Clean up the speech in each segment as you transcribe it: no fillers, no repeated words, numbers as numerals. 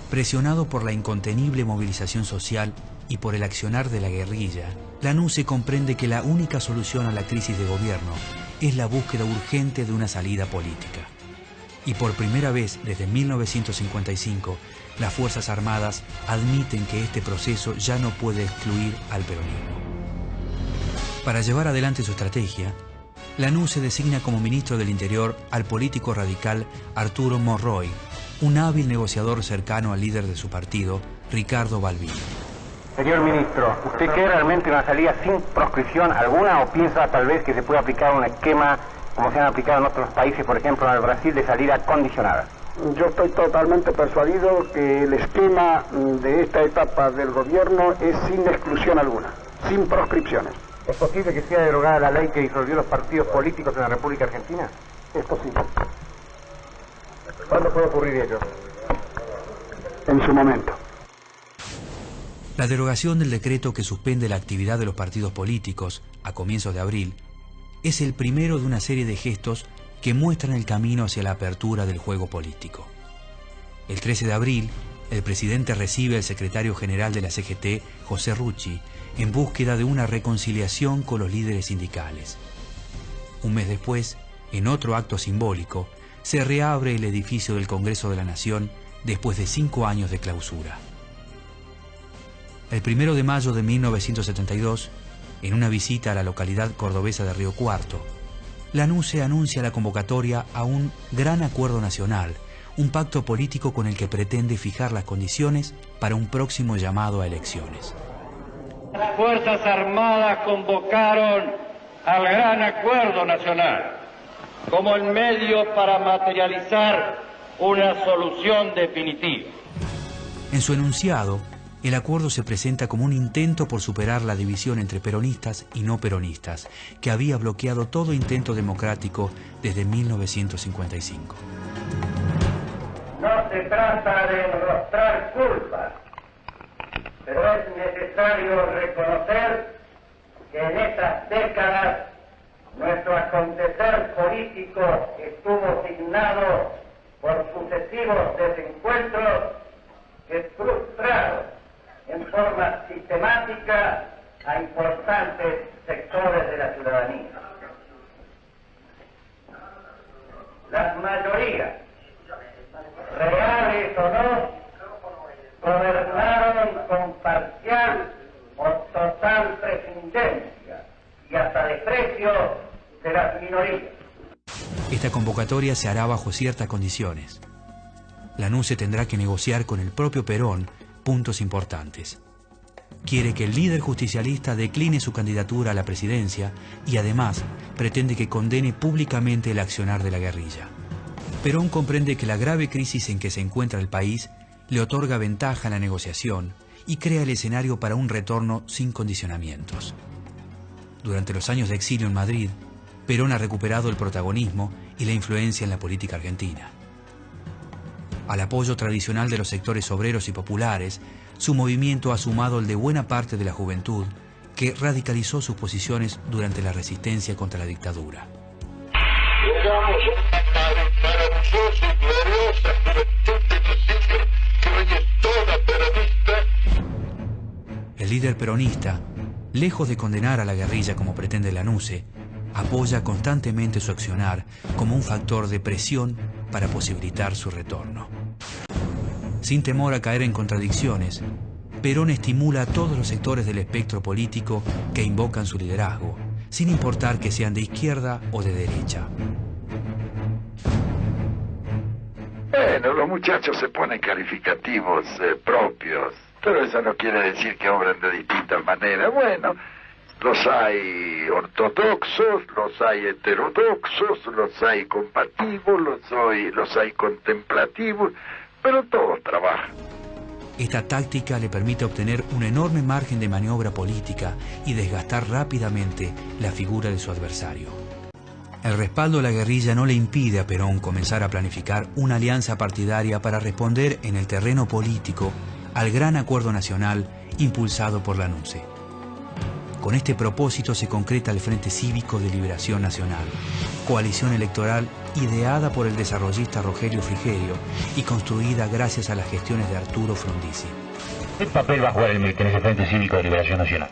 Presionado por la incontenible movilización social y por el accionar de la guerrilla, Lanusse comprende que la única solución a la crisis de gobierno es la búsqueda urgente de una salida política. Y por primera vez desde 1955, las Fuerzas Armadas admiten que este proceso ya no puede excluir al peronismo. Para llevar adelante su estrategia, Lanusse designa como ministro del Interior al político radical Arturo Monroy, un hábil negociador cercano al líder de su partido, Ricardo Balbini. Señor ministro, ¿usted cree realmente una salida sin proscripción alguna o piensa tal vez que se puede aplicar un esquema como se han aplicado en otros países, por ejemplo en el Brasil, de salida condicionada? Yo estoy totalmente persuadido que el esquema de esta etapa del gobierno es sin exclusión alguna, sin proscripciones. ¿Es posible que sea derogada la ley que disolvió los partidos políticos en la República Argentina? Es posible. ¿Cuándo puede ocurrir ello? En su momento. La derogación del decreto que suspende la actividad de los partidos políticos a comienzos de abril es el primero de una serie de gestos que muestran el camino hacia la apertura del juego político. El 13 de abril, el presidente recibe al secretario general de la CGT, José Rucci, en búsqueda de una reconciliación con los líderes sindicales. Un mes después, en otro acto simbólico, se reabre el edificio del Congreso de la Nación después de 5 años de clausura. El 1 de mayo de 1972, en una visita a la localidad cordobesa de Río Cuarto, Lanusse anuncia la convocatoria a un gran acuerdo nacional, un pacto político con el que pretende fijar las condiciones para un próximo llamado a elecciones. Las Fuerzas Armadas convocaron al Gran Acuerdo Nacional como el medio para materializar una solución definitiva. En su enunciado, el acuerdo se presenta como un intento por superar la división entre peronistas y no peronistas, que había bloqueado todo intento democrático desde 1955. No se trata de enrostrar culpas, pero es necesario reconocer que en estas décadas nuestro acontecer político estuvo signado por sucesivos desencuentros que frustraron en forma sistemática a importantes sectores de la ciudadanía. Las mayorías, reales o no, gobernaron con parcial o total prescindencia y hasta desprecio de las minorías. Esta convocatoria se hará bajo ciertas condiciones. Lanusse tendrá que negociar con el propio Perón puntos importantes. Quiere que el líder justicialista decline su candidatura a la presidencia y además pretende que condene públicamente el accionar de la guerrilla. Perón comprende que la grave crisis en que se encuentra el país le otorga ventaja en la negociación y crea el escenario para un retorno sin condicionamientos. Durante los años de exilio en Madrid, Perón ha recuperado el protagonismo y la influencia en la política argentina. Al apoyo tradicional de los sectores obreros y populares, su movimiento ha sumado el de buena parte de la juventud, que radicalizó sus posiciones durante la resistencia contra la dictadura. Llegamos a una maravillosa y gloriosa juventud de Brasil, que hoy es toda peronista. El líder peronista, lejos de condenar a la guerrilla como pretende Lanusse, apoya constantemente su accionar como un factor de presión para posibilitar su retorno. Sin temor a caer en contradicciones, Perón estimula a todos los sectores del espectro político que invocan su liderazgo, sin importar que sean de izquierda o de derecha. Bueno, los muchachos se ponen calificativos propios, pero eso no quiere decir que obren de distintas maneras. Bueno, los hay ortodoxos, los hay heterodoxos, los hay combativos, los hay contemplativos, pero todos trabajan. Esta táctica le permite obtener un enorme margen de maniobra política y desgastar rápidamente la figura de su adversario. El respaldo a la guerrilla no le impide a Perón comenzar a planificar una alianza partidaria para responder en el terreno político al gran acuerdo nacional impulsado por Lanusse. Con este propósito se concreta el Frente Cívico de Liberación Nacional, coalición electoral ideada por el desarrollista Rogelio Frigerio y construida gracias a las gestiones de Arturo Frondizi. ¿Qué papel va a jugar el MILT en ese Frente Cívico de Liberación Nacional?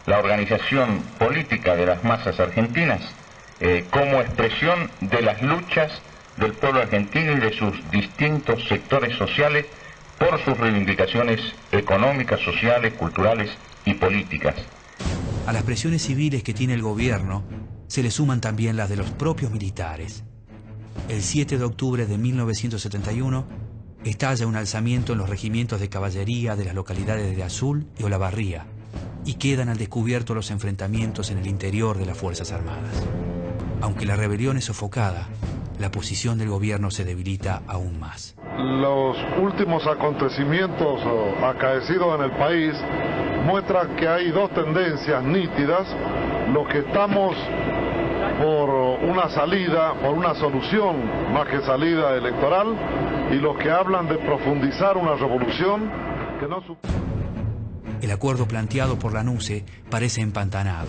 La organización política de las masas argentinas como expresión de las luchas del pueblo argentino y de sus distintos sectores sociales por sus reivindicaciones económicas, sociales, culturales y políticas. A las presiones civiles que tiene el gobierno se le suman también las de los propios militares. El 7 de octubre de 1971 estalla un alzamiento en los regimientos de caballería de las localidades de Azul y Olavarría y quedan al descubierto los enfrentamientos en el interior de las Fuerzas Armadas. Aunque la rebelión es sofocada, la posición del gobierno se debilita aún más. Los últimos acontecimientos acaecidos en el país muestran que hay dos tendencias nítidas: los que estamos por una salida, por una solución más que salida electoral, y los que hablan de profundizar una revolución que no... El acuerdo planteado por la NUCE parece empantanado,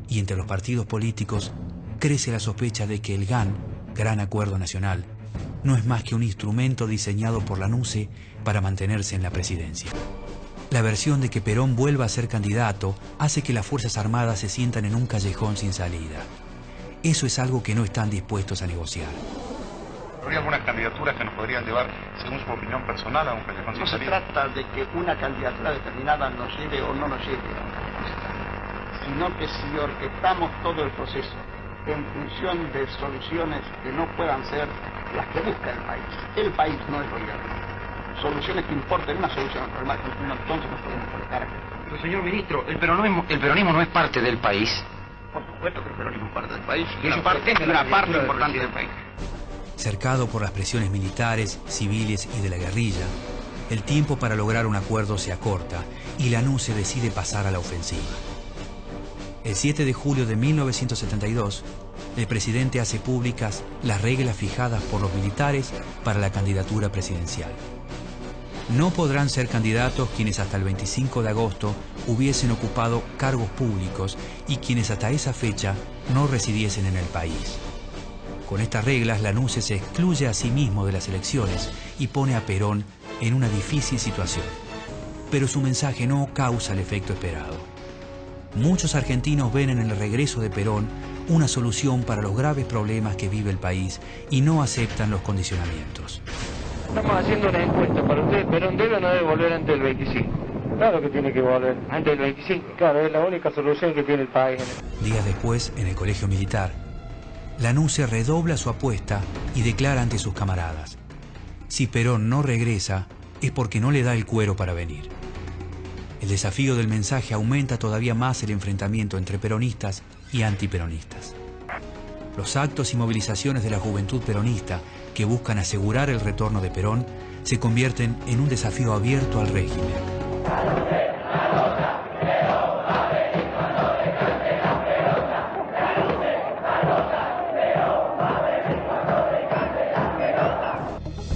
y entre los partidos políticos crece la sospecha de que el GAN, Gran Acuerdo Nacional, no es más que un instrumento diseñado por la NUCE para mantenerse en la presidencia. La versión de que Perón vuelva a ser candidato hace que las Fuerzas Armadas se sientan en un callejón sin salida. Eso es algo que no están dispuestos a negociar. ¿Habría algunas candidaturas que nos podrían llevar, según su opinión personal, a un callejón sin salida? No se trata de que una candidatura determinada nos lleve o no nos lleve a una conquista, sino que si orquestamos todo el proceso en función de soluciones que no puedan ser las que busca el país no es gobierno. Soluciones que importen, una solución al problema argentino, entonces nos podemos colocar aquí. Pero señor ministro, el peronismo no es parte del país. Por supuesto que el peronismo es parte del país. Y es una parte importante del país. Cercado por las presiones militares, civiles y de la guerrilla, el tiempo para lograr un acuerdo se acorta y la NUCE decide pasar a la ofensiva. El 7 de julio de 1972, el presidente hace públicas las reglas fijadas por los militares para la candidatura presidencial. No podrán ser candidatos quienes hasta el 25 de agosto hubiesen ocupado cargos públicos y quienes hasta esa fecha no residiesen en el país. Con estas reglas, la NUCE se excluye a sí mismo de las elecciones y pone a Perón en una difícil situación. Pero su mensaje no causa el efecto esperado. Muchos argentinos ven en el regreso de Perón una solución para los graves problemas que vive el país y no aceptan los condicionamientos. Estamos haciendo una encuesta para ustedes. ¿Perón debe o no debe volver antes del 25? Claro que tiene que volver antes del 25. Claro, es la única solución que tiene el país. Días después, en el colegio militar, la NUCE redobla su apuesta y declara ante sus camaradas: si Perón no regresa, es porque no le da el cuero para venir. El desafío del mensaje aumenta todavía más el enfrentamiento entre peronistas y antiperonistas. Los actos y movilizaciones de la juventud peronista que buscan asegurar el retorno de Perón se convierten en un desafío abierto al régimen.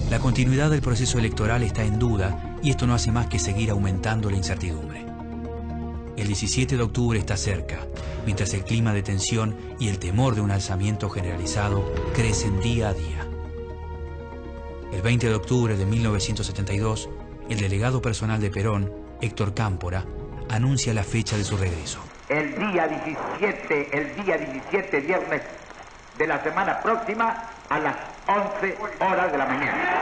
La continuidad del proceso electoral está en duda y esto no hace más que seguir aumentando la incertidumbre. El 17 de octubre está cerca, mientras el clima de tensión y el temor de un alzamiento generalizado crecen día a día. El 20 de octubre de 1972, el delegado personal de Perón, Héctor Cámpora, anuncia la fecha de su regreso. El día 17, viernes de la semana próxima, a las 11 horas de la mañana.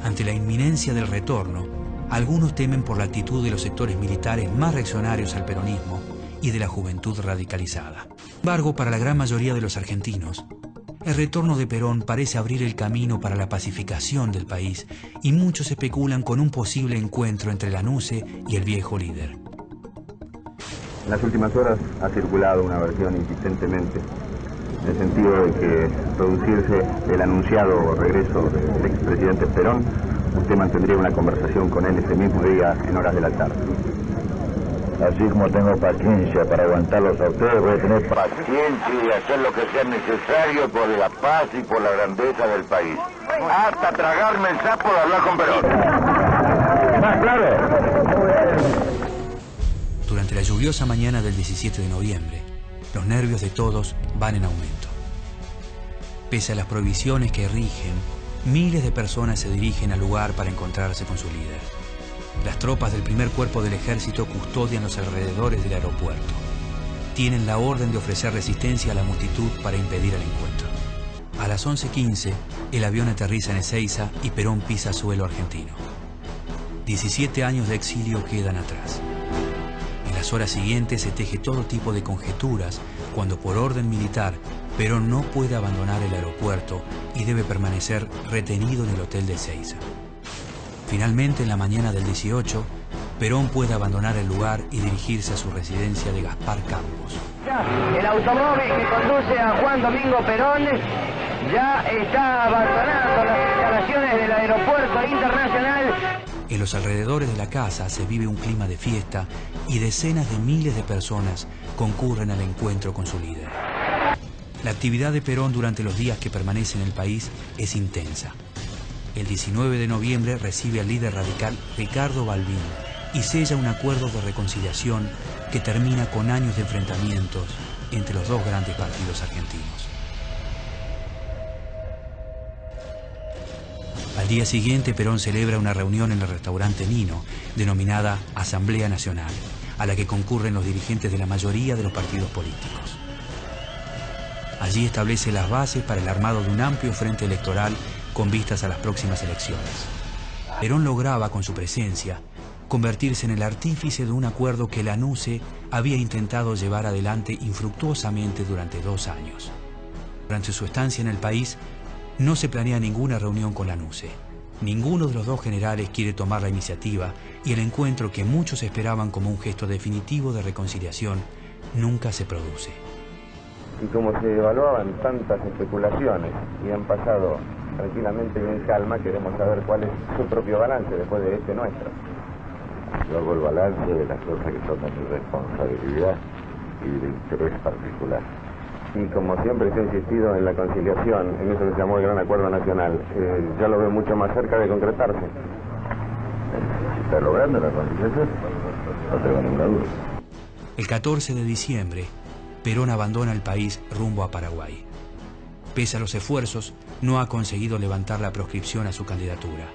Ante la inminencia del retorno, algunos temen por la actitud de los sectores militares más reaccionarios al peronismo y de la juventud radicalizada. Sin embargo, para la gran mayoría de los argentinos, el retorno de Perón parece abrir el camino para la pacificación del país y muchos especulan con un posible encuentro entre la NUCE y el viejo líder. En las últimas horas ha circulado una versión insistentemente en el sentido de que, producirse el anunciado regreso del expresidente Perón, usted mantendría una conversación con él ese mismo día en horas de la tarde. Así como tengo paciencia para aguantarlos a ustedes, voy a tener paciencia y hacer lo que sea necesario por la paz y por la grandeza del país. Hasta tragarme el sapo de hablar con Perón. ¿Más claro? Durante la lluviosa mañana del 17 de noviembre, los nervios de todos van en aumento. Pese a las prohibiciones que rigen, miles de personas se dirigen al lugar para encontrarse con su líder. Las tropas del primer cuerpo del ejército custodian los alrededores del aeropuerto. Tienen la orden de ofrecer resistencia a la multitud para impedir el encuentro. A las 11:15, el avión aterriza en Ezeiza y Perón pisa suelo argentino. 17 años de exilio quedan atrás. En las horas siguientes se teje todo tipo de conjeturas cuando por orden militar Perón no puede abandonar el aeropuerto y debe permanecer retenido en el hotel de Ezeiza. Finalmente, en la mañana del 18, Perón puede abandonar el lugar y dirigirse a su residencia de Gaspar Campos. El automóvil que conduce a Juan Domingo Perón ya está abandonando las instalaciones del aeropuerto internacional. En los alrededores de la casa se vive un clima de fiesta y decenas de miles de personas concurren al encuentro con su líder. La actividad de Perón durante los días que permanece en el país es intensa. El 19 de noviembre recibe al líder radical Ricardo Balbín y sella un acuerdo de reconciliación que termina con años de enfrentamientos entre los dos grandes partidos argentinos. Al día siguiente, Perón celebra una reunión en el restaurante Nino, denominada Asamblea Nacional, a la que concurren los dirigentes de la mayoría de los partidos políticos. Allí establece las bases para el armado de un amplio frente electoral con vistas a las próximas elecciones. Perón lograba, con su presencia, convertirse en el artífice de un acuerdo que la NUCE había intentado llevar adelante infructuosamente durante 2 años. Durante su estancia en el país, no se planea ninguna reunión con la NUCE. Ninguno de los dos generales quiere tomar la iniciativa y el encuentro que muchos esperaban como un gesto definitivo de reconciliación nunca se produce. Y como se evaluaban tantas especulaciones y han pasado tranquilamente y en calma, queremos saber cuál es su propio balance después de este nuestro. Yo hago el balance de las cosas que son de mi responsabilidad y de interés particular. Y como siempre se ha insistido en la conciliación, en eso que se llamó el Gran Acuerdo Nacional, ya lo veo mucho más cerca de concretarse. Si está logrando la conciliación, no tengo ninguna duda. El 14 de diciembre, Perón abandona el país rumbo a Paraguay. Pese a los esfuerzos, no ha conseguido levantar la proscripción a su candidatura.